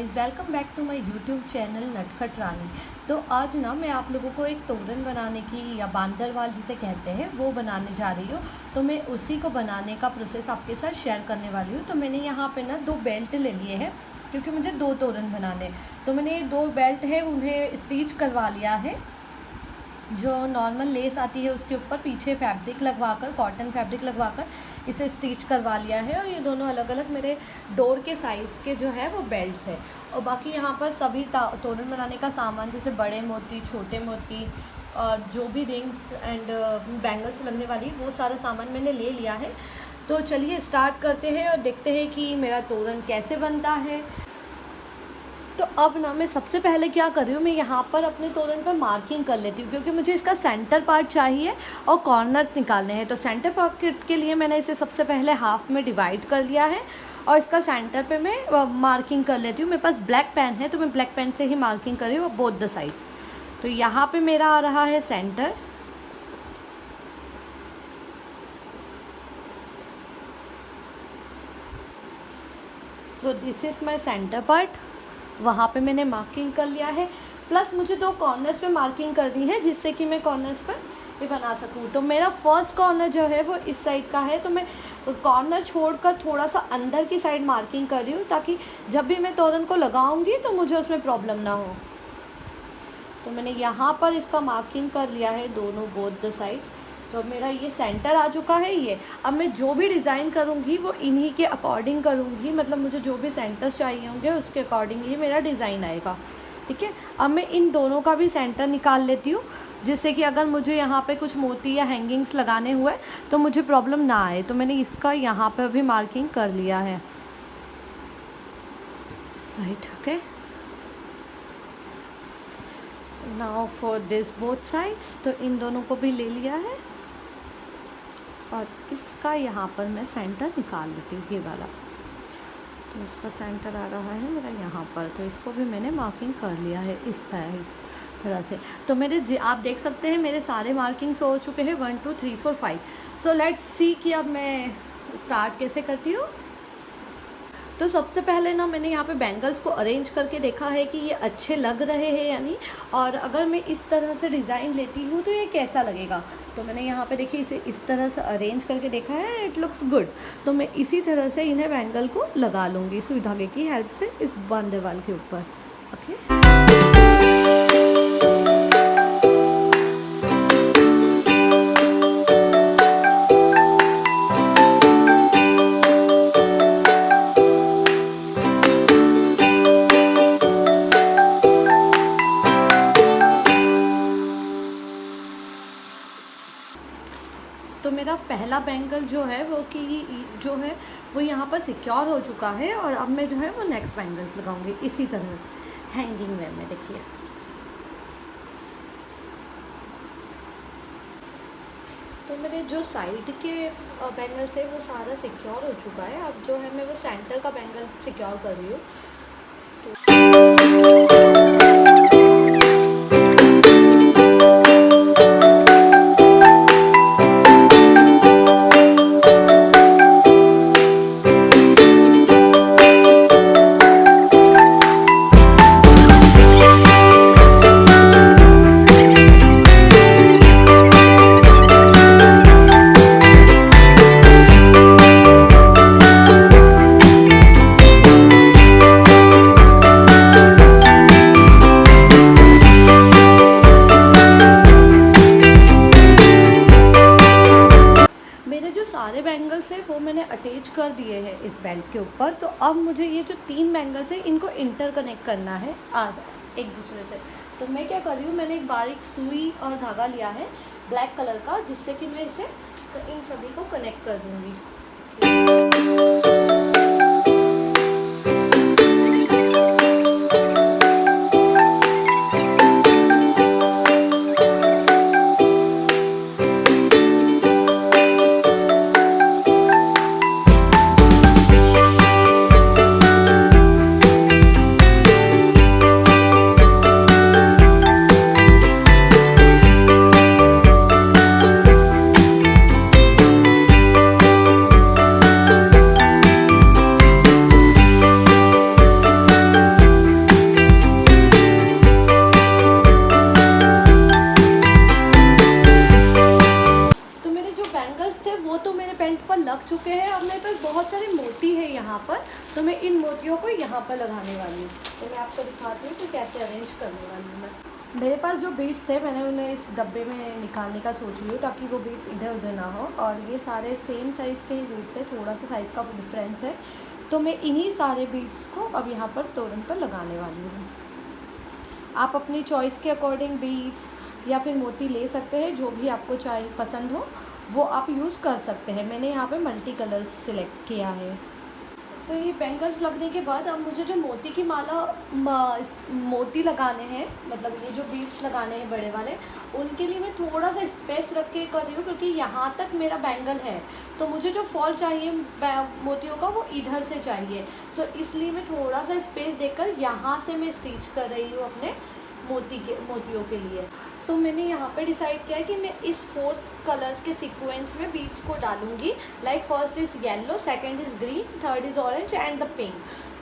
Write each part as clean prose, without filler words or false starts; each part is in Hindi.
Guys, welcome back to my YouTube channel Natkhat Rani. तो आज ना मैं आप लोगों को एक तोरण बनाने की या बांदरवाल जिसे कहते हैं वो बनाने जा रही हूँ। तो मैं उसी को बनाने का प्रोसेस आपके साथ शेयर करने वाली हूँ। तो मैंने यहाँ पे ना 2 बेल्ट ले लिए हैं क्योंकि मुझे 2 तोरण बनाने। तो मैंने ये 2 बेल्ट है उन्हें स्टिच करवा लिया है। जो नॉर्मल लेस आती है उसके ऊपर पीछे फैब्रिक लगवाकर, कॉटन फैब्रिक लगवाकर इसे स्टिच करवा लिया है। और ये दोनों अलग अलग मेरे डोर के साइज़ के जो है वो बेल्ट्स है। और बाकी यहाँ पर सभी तोरण बनाने का सामान जैसे बड़े मोती, छोटे मोती और जो भी रिंग्स एंड बैंगल्स लगने वाली वो सारा सामान मैंने ले लिया है। तो चलिए स्टार्ट करते हैं और देखते हैं कि मेरा तोरण कैसे बनता है। तो अब ना मैं सबसे पहले क्या कर रही हूँ, मैं यहाँ पर अपने तोरण पर मार्किंग कर लेती हूँ क्योंकि मुझे इसका सेंटर पार्ट चाहिए और कॉर्नर्स निकालने हैं। तो सेंटर पार्ट के लिए मैंने इसे सबसे पहले हाफ में डिवाइड कर लिया है और इसका सेंटर पे मैं मार्किंग कर लेती हूँ। मेरे पास ब्लैक पेन है तो मैं ब्लैक पेन से ही मार्किंग कर रही हूँ बोथ द साइड्स। तो यहाँ पर मेरा आ रहा है centre. So this is my centre part. वहाँ पे मैंने मार्किंग कर लिया है, प्लस मुझे 2 कॉर्नर्स पे मार्किंग करनी है जिससे कि मैं कॉर्नर्स पर ये बना सकूँ। तो मेरा फर्स्ट कॉर्नर जो है वो इस साइड का है, तो मैं कॉर्नर छोड़कर थोड़ा सा अंदर की साइड मार्किंग कर रही हूँ ताकि जब भी मैं तोरण को लगाऊंगी तो मुझे उसमें प्रॉब्लम ना हो। तो मैंने यहाँ पर इसका मार्किंग कर लिया है दोनों बोथ द साइड्स। तो मेरा ये सेंटर आ चुका है ये। अब मैं जो भी डिज़ाइन करूँगी वो इन्हीं के अकॉर्डिंग करूँगी, मतलब मुझे जो भी सेंटर्स चाहिए होंगे उसके अकॉर्डिंग ही मेरा डिज़ाइन आएगा। ठीक है, अब मैं इन दोनों का भी सेंटर निकाल लेती हूँ जिससे कि अगर मुझे यहाँ पे कुछ मोती या हैंगिंग्स लगाने हुए तो मुझे प्रॉब्लम ना आए। तो मैंने इसका यहाँ पर भी मार्किंग कर लिया है side. Okay, now for this both sides. तो इन दोनों को भी ले लिया है और इसका यहाँ पर मैं सेंटर निकाल लेती हूँ, ये वाला। तो इसका सेंटर आ रहा है मेरा यहाँ पर, तो इसको भी मैंने मार्किंग कर लिया है इस तरह से। तो मेरे आप देख सकते हैं मेरे सारे मार्किंग्स हो चुके हैं 1 2 3 4 5। सो लेट्स सी कि अब मैं स्टार्ट कैसे करती हूँ। तो सबसे पहले ना मैंने यहाँ पे बैंगल्स को अरेंज करके देखा है कि ये अच्छे लग रहे हैं या नहीं, और अगर मैं इस तरह से डिज़ाइन लेती हूँ तो ये कैसा लगेगा। तो मैंने यहाँ पे देखिए इसे इस तरह से अरेंज करके देखा है, इट लुक्स गुड। तो मैं इसी तरह से इन्हें बैंगल को लगा लूँगी सुई धागे की हेल्प से इस बांदरवाल के ऊपर। ओके, तो मेरा पहला बैंगल जो है वो यहाँ पर सिक्योर हो चुका है। और अब मैं जो है वो नेक्स्ट बैंगल्स लगाऊंगी इसी तरह से हैंगिंग वे में। देखिए, तो मेरे जो साइड के बैंगल्स है वो सारा सिक्योर हो चुका है। अब जो है मैं वो सेंटर का बैंगल सिक्योर कर रही हूँ। सारे बैंगल्स हैं वो मैंने अटैच कर दिए हैं इस बेल्ट के ऊपर। तो अब मुझे ये जो 3 बैंगल्स हैं इनको इंटरकनेक्ट करना है एक दूसरे से। तो मैं क्या कर रही हूँ, मैंने एक बारीक सुई और धागा लिया है ब्लैक कलर का जिससे कि मैं इसे इन सभी को कनेक्ट कर दूँगी। चुके हैं। अब मेरे पास बहुत सारे मोती है यहाँ पर, तो मैं इन मोतियों को यहाँ पर लगाने वाली हूँ। तो मैं आपको दिखाती हूँ कि कैसे अरेंज करने वाली हूँ मैं। मेरे पास जो बीड्स थे मैंने उन्हें इस डब्बे में निकालने का सोच रही हूँ, ताकि वो बीड्स इधर उधर ना हो। और ये सारे सेम साइज़ के ही बीड्स है, थोड़ा सा साइज़ का डिफरेंस है। तो मैं इन्हीं सारे बीड्स को अब यहाँ पर तोरण पर लगाने वाली हूँ। आप अपनी चॉइस के अकॉर्डिंग बीड्स या फिर मोती ले सकते हैं, जो भी आपको चाहिए पसंद हो वो आप यूज़ कर सकते हैं। मैंने यहाँ पे मल्टी कलर्स सिलेक्ट किया है। तो ये बैंगल्स लगने के बाद अब मुझे जो मोती की माला मोती लगाने हैं, मतलब ये जो बीड्स लगाने हैं बड़े वाले, उनके लिए मैं थोड़ा सा स्पेस रख के कर रही हूँ, क्योंकि यहाँ तक मेरा बैंगल है तो मुझे जो फॉल चाहिए मोतियों का वो इधर से चाहिए। सो इसलिए मैं थोड़ा सा स्पेस देकर यहाँ से मैं स्टिच कर रही हूँ अपने मोतियों के लिए। तो मैंने यहाँ पे डिसाइड किया है कि मैं इस 4 कलर्स के सीक्वेंस में बीड्स को डालूंगी। Like first is yellow, second is green, third is orange and the pink.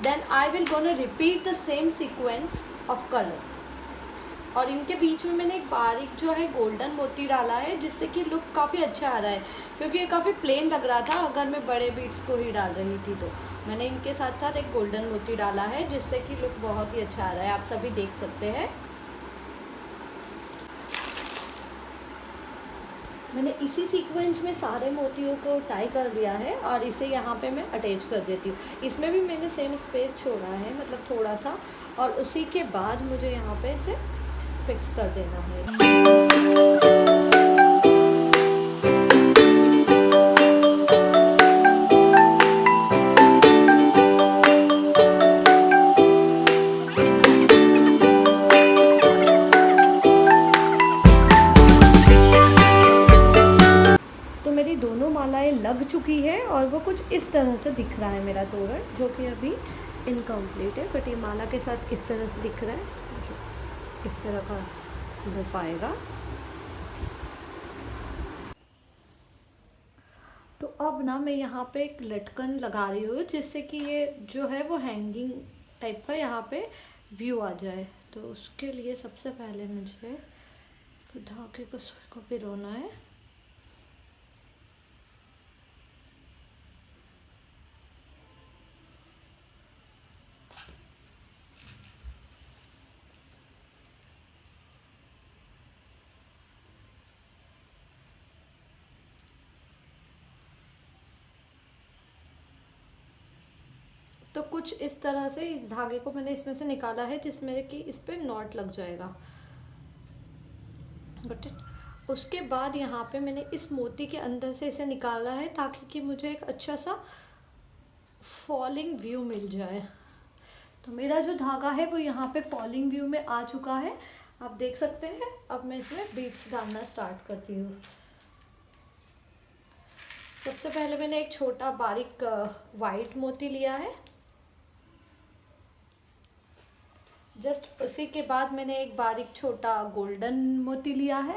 Then I will gonna repeat the same sequence of colour. और इनके बीच में मैंने एक बारीक जो है गोल्डन मोती डाला है, जिससे कि लुक काफ़ी अच्छा आ रहा है, क्योंकि ये काफ़ी प्लेन लग रहा था अगर मैं बड़े बीड्स को ही डाल रही थी। तो मैंने इनके साथ साथ एक गोल्डन मोती डाला है, जिससे कि लुक बहुत ही अच्छा आ रहा है, आप सभी देख सकते हैं। मैंने इसी सीक्वेंस में सारे मोतियों को टाई कर दिया है और इसे यहाँ पे मैं अटैच कर देती हूँ। इसमें भी मैंने सेम स्पेस छोड़ा है, मतलब थोड़ा सा, और उसी के बाद मुझे यहाँ पे इसे फिक्स कर देना है। मेरी दोनों मालाएं लग चुकी है और वो कुछ इस तरह से दिख रहा है मेरा तोरण, जो कि अभी इनकम्प्लीट है, बट ये माला के साथ इस तरह से दिख रहा है, जो इस तरह का हो पाएगा। तो अब ना मैं यहाँ पे एक लटकन लगा रही हूँ, जिससे कि ये जो है वो हैंगिंग टाइप का यहाँ पे व्यू आ जाए। तो उसके लिए सबसे पहले मुझे धागे को पिरोना है। तो कुछ इस तरह से इस धागे को मैंने इसमें से निकाला है, जिसमें कि इस पर नॉट लग जाएगा। बट उसके बाद यहाँ पे मैंने इस मोती के अंदर से इसे निकाला है, ताकि कि मुझे एक अच्छा सा फॉलिंग व्यू मिल जाए। तो मेरा जो धागा है वो यहाँ पे फॉलिंग व्यू में आ चुका है, आप देख सकते हैं। अब मैं इसमें बीड्स डालना स्टार्ट करती हूँ। सबसे पहले मैंने एक छोटा बारीक वाइट मोती लिया है, जस्ट उसी के बाद मैंने एक बारीक छोटा गोल्डन मोती लिया है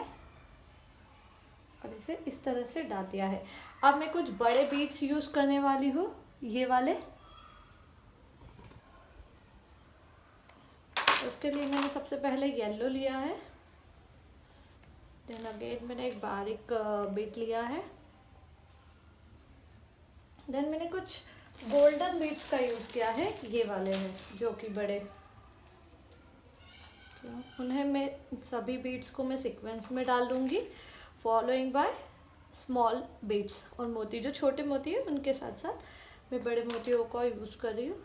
और इसे इस तरह से डाल दिया है। अब मैं कुछ बड़े बीड्स यूज करने वाली हूँ, ये वाले। उसके लिए मैंने सबसे पहले येलो लिया है, देन अगेन मैंने एक बारीक बीट लिया है, देन मैंने कुछ गोल्डन बीड्स का यूज किया है, ये वाले हैं जो कि बड़े। तो उन्हें मैं सभी बीड्स को मैं सीक्वेंस में डाल दूंगी, फॉलोइंग बाय स्मॉल बीड्स। और मोती जो छोटे मोती है उनके साथ साथ मैं बड़े मोतियों का यूज़ कर रही हूँ।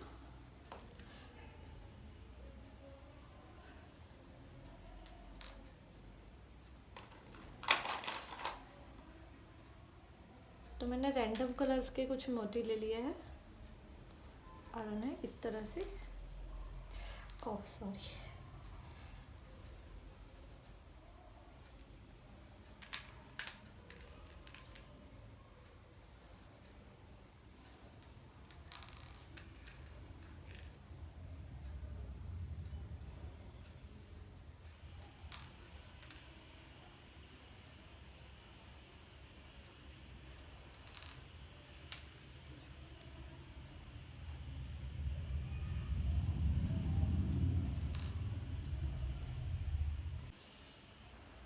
तो मैंने रैंडम कलर्स के कुछ मोती ले लिए हैं और उन्हें इस तरह से सॉरी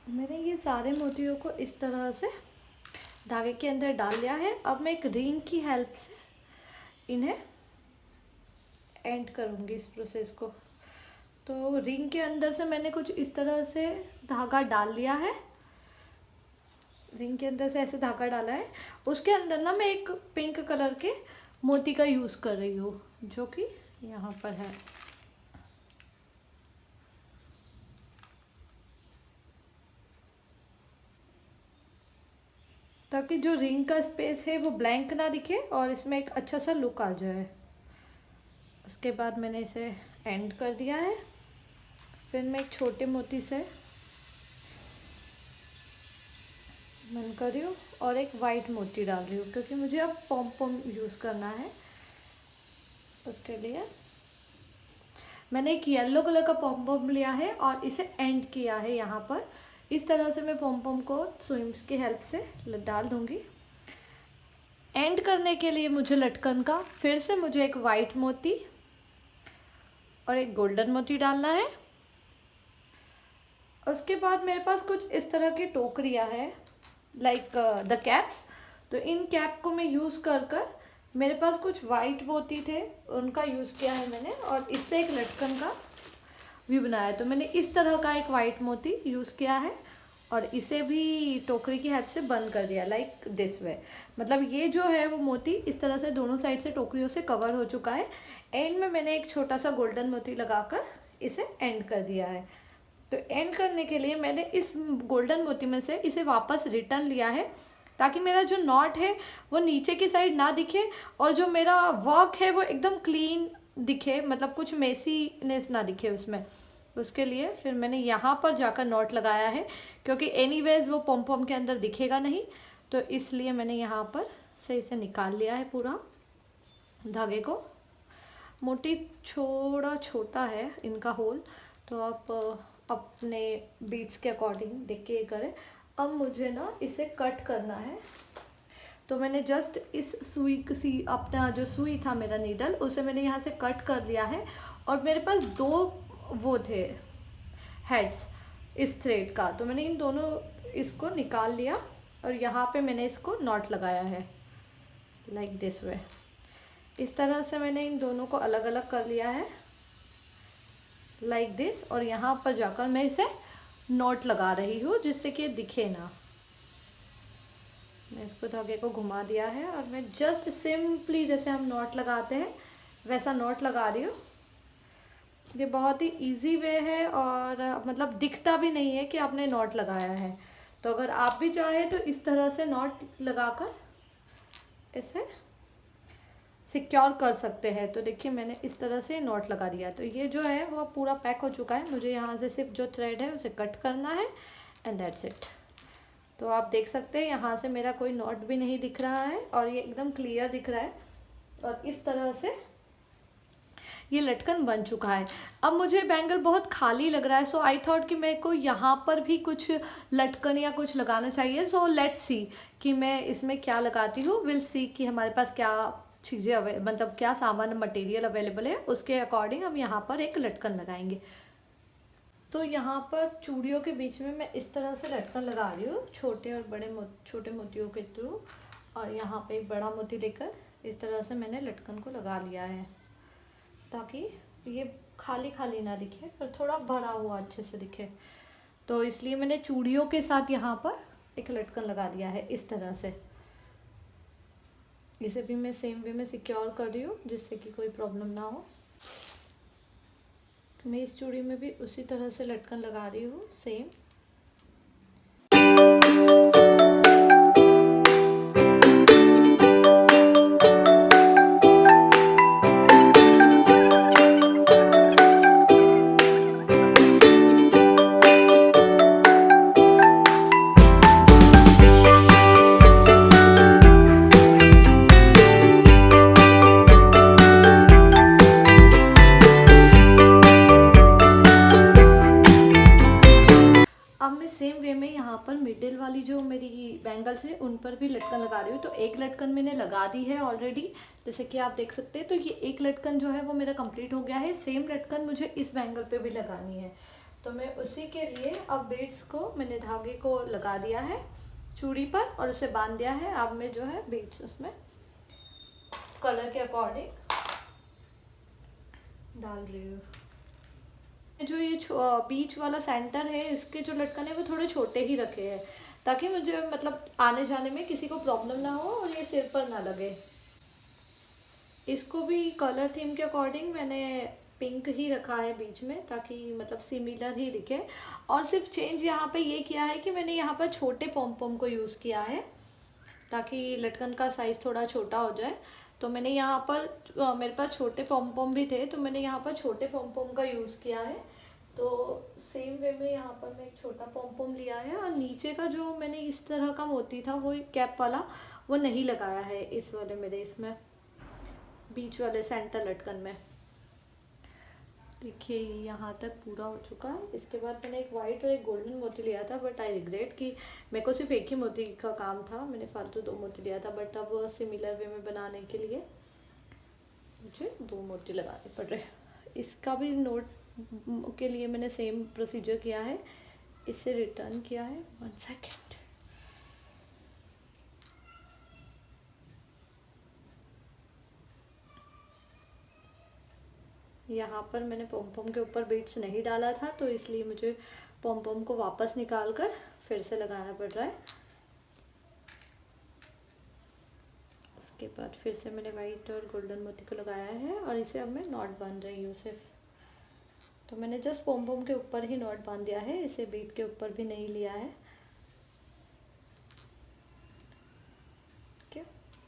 मैंने ये सारे मोतियों को इस तरह से धागे के अंदर डाल लिया है। अब मैं एक रिंग की हेल्प से इन्हें एंड करूँगी इस प्रोसेस को। तो रिंग के अंदर से मैंने कुछ इस तरह से धागा डाल लिया है। रिंग के अंदर से ऐसे धागा डाला है। उसके अंदर ना मैं एक पिंक कलर के मोती का यूज़ कर रही हूँ, जो कि यहाँ पर है। ताकि जो रिंग का स्पेस है वो ब्लैंक ना दिखे और इसमें एक अच्छा सा लुक आ जाए। उसके बाद मैंने इसे एंड कर दिया है। फिर मैं एक छोटे मोती से बंद कर रही हूँ और एक वाइट मोती डाल रही हूँ, क्योंकि मुझे अब पॉम पॉम यूज़ करना है। उसके लिए मैंने एक येलो कलर का पॉम पॉम लिया है और इसे एंड किया है यहाँ पर। इस तरह से मैं पॉम पॉम को सुइंग्स की हेल्प से डाल दूँगी। एंड करने के लिए मुझे लटकन का फिर से मुझे एक वाइट मोती और एक गोल्डन मोती डालना है। उसके बाद मेरे पास कुछ इस तरह की टोकरियाँ हैं, लाइक द कैप्स। तो इन कैप को मैं यूज़ कर मेरे पास कुछ वाइट मोती थे, उनका यूज़ किया है मैंने और इससे एक लटकन का भी बनाया। तो मैंने इस तरह का एक वाइट मोती यूज़ किया है और इसे भी टोकरी की हेल्प से बंद कर दिया, लाइक दिस वे। मतलब ये जो है वो मोती इस तरह से दोनों साइड से टोकरियों से कवर हो चुका है। एंड में मैंने एक छोटा सा गोल्डन मोती लगाकर इसे एंड कर दिया है। तो एंड करने के लिए मैंने इस गोल्डन मोती में से इसे वापस रिटर्न लिया है, ताकि मेरा जो नॉट है वो नीचे की साइड ना दिखे और जो मेरा वर्क है वो एकदम क्लीन दिखे, मतलब कुछ मेसीनेस ना दिखे उसमें। उसके लिए फिर मैंने यहाँ पर जाकर नॉट लगाया है, क्योंकि एनीवेज वो पॉम पॉम के अंदर दिखेगा नहीं। तो इसलिए मैंने यहाँ पर से इसे निकाल लिया है पूरा धागे को। मोटी छोड़ा छोटा है इनका होल, तो आप अपने बीट्स के अकॉर्डिंग देख के करें। अब मुझे ना इसे कट करना है। तो मैंने जस्ट इस सुई अपना जो सुई था मेरा नीडल, उसे मैंने यहाँ से कट कर लिया है। और मेरे पास दो वो थे हेड्स इस थ्रेड का, तो मैंने इन दोनों इसको निकाल लिया और यहाँ पे मैंने इसको नॉट लगाया है, लाइक दिस वे। इस तरह से मैंने इन दोनों को अलग अलग कर लिया है, लाइक दिस। और यहाँ पर जाकर मैं इसे नॉट लगा रही हूँ, जिससे कि दिखे ना। मैं इसको धागे को घुमा दिया है और मैं जस्ट सिंपली जैसे हम नॉट लगाते हैं वैसा नॉट लगा रही हूँ। ये बहुत ही इजी वे है और मतलब दिखता भी नहीं है कि आपने नॉट लगाया है। तो अगर आप भी चाहें तो इस तरह से नॉट लगाकर इसे सिक्योर कर सकते हैं। तो देखिए मैंने इस तरह से नॉट लगा दिया। तो ये जो है वो पूरा पैक हो चुका है। मुझे यहाँ से सिर्फ जो थ्रेड है उसे कट करना है एंड दैट्स इट। तो आप देख सकते हैं यहाँ से मेरा कोई नॉट भी नहीं दिख रहा है और ये एकदम क्लियर दिख रहा है। और इस तरह से ये लटकन बन चुका है। अब मुझे बैंगल बहुत खाली लग रहा है, सो आई थॉट कि मेरे को यहाँ पर भी कुछ लटकन या कुछ लगाना चाहिए। सो लेट्स सी कि मैं इसमें क्या लगाती हूँ। विल सी कि हमारे पास क्या चीज़ें मतलब क्या सामान मटेरियल अवेलेबल है, उसके अकॉर्डिंग हम यहाँ पर एक लटकन लगाएंगे। तो यहाँ पर चूड़ियों के बीच में मैं इस तरह से लटकन लगा रही हूँ, छोटे और बड़े छोटे मोतियों के थ्रू। और यहाँ पे एक बड़ा मोती लेकर इस तरह से मैंने लटकन को लगा लिया है, ताकि ये खाली खाली ना दिखे पर थोड़ा भरा हुआ अच्छे से दिखे। तो इसलिए मैंने चूड़ियों के साथ यहाँ पर एक लटकन लगा दिया है इस तरह से। इसे भी मैं सेम वे में सिक्योर कर रही हूँ, जिससे कि कोई प्रॉब्लम ना हो। मैं इस चूड़ी में भी उसी तरह से लटकन लगा रही हूँ सेम। सेम वे में यहाँ पर मिडिल वाली जो मेरी बैंगल्स है उन पर भी लटकन लगा रही हूँ। तो एक लटकन मैंने लगा दी है ऑलरेडी, जैसे कि आप देख सकते हैं। तो ये एक लटकन जो है वो मेरा कंप्लीट हो गया है। सेम लटकन मुझे इस बैंगल पे भी लगानी है। तो मैं उसी के लिए अब बीड्स को मैंने धागे को लगा दिया है चूड़ी पर और उसे बांध दिया है। अब मैं जो है बीट्स उसमें कलर के अकॉर्डिंग डाल रही हूँ। जो ये बीच वाला सेंटर है, इसके जो लटकन है वो थोड़े छोटे ही रखे हैं, ताकि मुझे मतलब आने जाने में किसी को प्रॉब्लम ना हो और ये सिर पर ना लगे। इसको भी कलर थीम के अकॉर्डिंग मैंने पिंक ही रखा है बीच में, ताकि मतलब सिमिलर ही दिखे। और सिर्फ चेंज यहाँ पे ये किया है कि मैंने यहाँ पर छोटे पॉम पॉम को यूज़ किया है, ताकि लटकन का साइज़ थोड़ा छोटा हो जाए। तो मैंने यहाँ पर मेरे पास छोटे पॉम पॉम भी थे, तो मैंने यहाँ पर छोटे पॉम पॉम का यूज़ किया है। तो सेम वे में यहाँ पर मैं एक छोटा पॉम पॉम लिया है, और नीचे का जो मैंने इस तरह का मोती था वो कैप वाला, वो नहीं लगाया है इस वाले मेरे इसमें बीच वाले सेंटर लटकन में। देखिए यहाँ तक पूरा हो चुका है। इसके बाद मैंने एक वाइट और एक गोल्डन मोती लिया था, बट आई रिग्रेट कि मेरे को सिर्फ एक ही मोती का काम था, मैंने फालतू 2 मोती लिया था। बट अब सिमिलर वे में बनाने के लिए मुझे 2 मोती लगाने पड़ रहे। इसका भी नोट के लिए मैंने सेम प्रोसीजर किया है, इसे रिटर्न किया है। 1 सेकेंड। यहाँ पर मैंने पॉम पॉम के ऊपर बीट्स नहीं डाला था, तो इसलिए मुझे पॉम पॉम को वापस निकाल कर फिर से लगाना पड़ रहा है। उसके बाद फिर से मैंने वाइट और गोल्डन मोती को लगाया है, और इसे अब मैं नॉट बांध रही हूँ सिर्फ। तो मैंने जस्ट पॉम पॉम के ऊपर ही नॉट बांध दिया है, इसे बीट के ऊपर भी नहीं लिया है।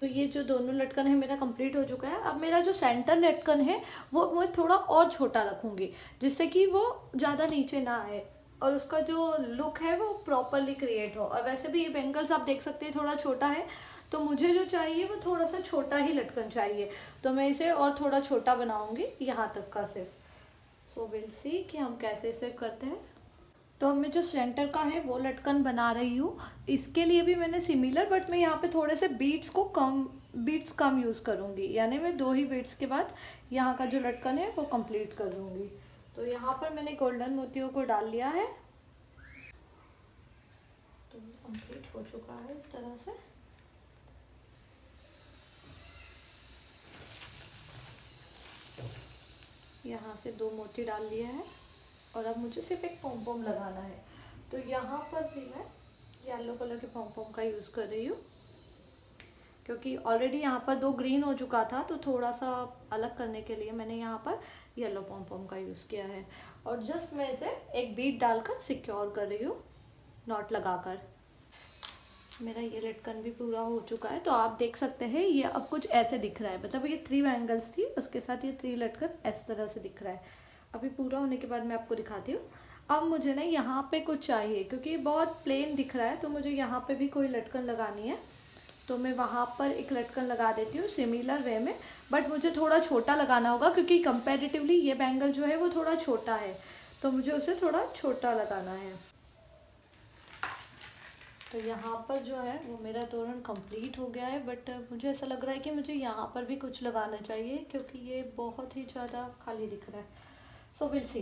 तो ये जो दोनों लटकन है मेरा कंप्लीट हो चुका है। अब मेरा जो सेंटर लटकन है वो मैं थोड़ा और छोटा रखूँगी, जिससे कि वो ज़्यादा नीचे ना आए और उसका जो लुक है वो प्रॉपरली क्रिएट हो। और वैसे भी ये बैंगल्स आप देख सकते हैं थोड़ा छोटा है, तो मुझे जो चाहिए वो थोड़ा सा छोटा ही लटकन चाहिए, तो मैं इसे और थोड़ा छोटा बनाऊँगी यहाँ तक का सिर्फ। सो विल सी कि हम कैसे इसे करते हैं। तो अब मैं जो सेंटर का है वो लटकन बना रही हूँ। इसके लिए भी मैंने सिमिलर, बट मैं यहाँ पे थोड़े से बीट्स कम यूज़ करूँगी, यानी मैं 2 ही बीट्स के बाद यहाँ का जो लटकन है वो कंप्लीट कर लूँगी। तो यहाँ पर मैंने गोल्डन मोतियों को डाल लिया है, तो कंप्लीट हो चुका है इस तरह से। यहाँ से 2 मोती डाल लिए हैं, और अब मुझे सिर्फ एक पॉम पॉम लगाना है। तो यहाँ पर भी मैं येलो कलर के पॉम पॉम का यूज़ कर रही हूँ, क्योंकि ऑलरेडी यहाँ पर 2 ग्रीन हो चुका था, तो थोड़ा सा अलग करने के लिए मैंने यहाँ पर येलो पॉम पॉम का यूज़ किया है। और जस्ट मैं इसे एक बीट डालकर सिक्योर कर रही हूँ नॉट लगाकर। मेरा ये लटकन भी पूरा हो चुका है, तो आप देख सकते हैं ये अब कुछ ऐसे दिख रहा है। मतलब ये 3 बैंगल्स थी, उसके साथ ये 3 लटकन इस तरह से दिख रहा है। अभी पूरा होने के बाद मैं आपको दिखाती हूँ। अब मुझे ना यहाँ पे कुछ चाहिए, क्योंकि ये बहुत प्लेन दिख रहा है, तो मुझे यहाँ पे भी कोई लटकन लगानी है। तो मैं वहाँ पर एक लटकन लगा देती हूँ सिमिलर वे में, बट मुझे थोड़ा छोटा लगाना होगा, क्योंकि कंपैरेटिवली ये बैंगल जो है वो थोड़ा छोटा है, तो मुझे उसे थोड़ा छोटा लगाना है। तो यहाँ पर जो है वो मेरा तोरण कंप्लीट हो गया है, बट मुझे ऐसा लग रहा है कि मुझे यहाँ पर भी कुछ लगाना चाहिए, क्योंकि ये बहुत ही ज़्यादा खाली दिख रहा है। सो विल सी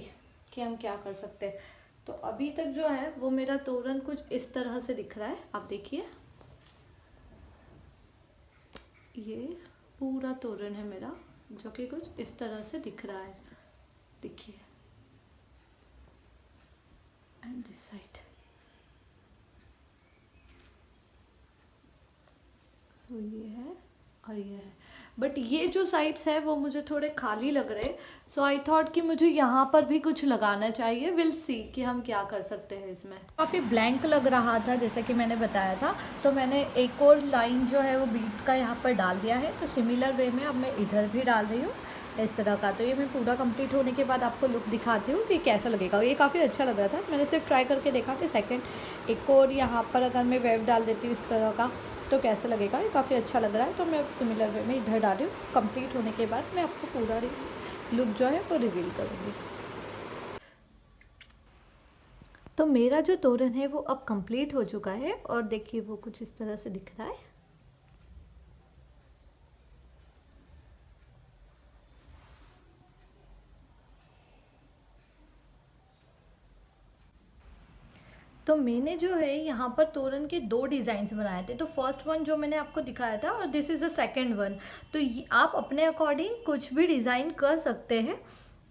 कि हम क्या कर सकते हैं। तो अभी तक जो है वो मेरा तोरण कुछ इस तरह से दिख रहा है, आप देखिए ये पूरा तोरण है मेरा, जो कि कुछ इस तरह से दिख रहा है। देखिए, एंड दिस साइड। सो ये है और ये है, बट ये जो साइड्स है वो मुझे थोड़े खाली लग रहे, सो आई थॉट कि मुझे यहाँ पर भी कुछ लगाना चाहिए। विल सी कि हम क्या कर सकते हैं इसमें। काफ़ी ब्लैंक लग रहा था जैसे कि मैंने बताया था, तो मैंने एक और लाइन जो है वो बीट का यहाँ पर डाल दिया है। तो सिमिलर वे में अब मैं इधर भी डाल रही हूँ इस तरह का। तो ये मैं पूरा कंप्लीट होने के बाद आपको लुक दिखाती हूँ कि कैसा लगेगा। ये काफ़ी अच्छा लग रहा था, मैंने सिर्फ ट्राई करके देखा कि सेकंड एक और यहाँ पर अगर मैं वेव डाल देती हूँ इस तरह का तो कैसा लगेगा। ये काफ़ी अच्छा लग रहा है, तो मैं अब सिमिलर वे में इधर डाल रही हूँ। कंप्लीट होने के बाद मैं आपको पूरा लुक जो है वो रिवील करूँगी। तो मेरा जो तोरण है वो अब कंप्लीट हो चुका है, और देखिए वो कुछ इस तरह से दिख रहा है। तो मैंने जो है यहाँ पर तोरण के 2 डिज़ाइंस बनाए थे। तो फर्स्ट वन जो मैंने आपको दिखाया था और this is the second one. तो आप अपने अकॉर्डिंग कुछ भी डिज़ाइन कर सकते हैं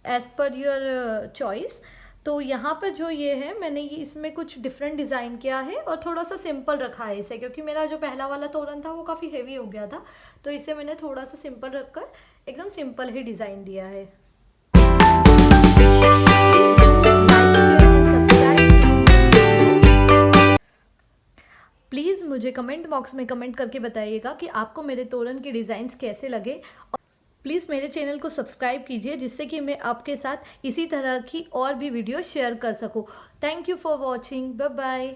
एज़ पर योर चॉइस। तो यहाँ पर जो ये है, मैंने ये इसमें कुछ डिफरेंट डिज़ाइन किया है और थोड़ा सा सिंपल रखा है इसे, क्योंकि मेरा जो पहला वाला तोरण था वो काफ़ी हेवी हो गया था। तो इसे मैंने थोड़ा सा सिंपल रखकर एकदम सिंपल ही डिज़ाइन दिया है। प्लीज़ मुझे कमेंट बॉक्स में कमेंट करके बताइएगा कि आपको मेरे तोरण के डिज़ाइंस कैसे लगे। प्लीज़ मेरे चैनल को सब्सक्राइब कीजिए, जिससे कि मैं आपके साथ इसी तरह की और भी वीडियो शेयर कर सकूं। Thank you for watching. Bye bye.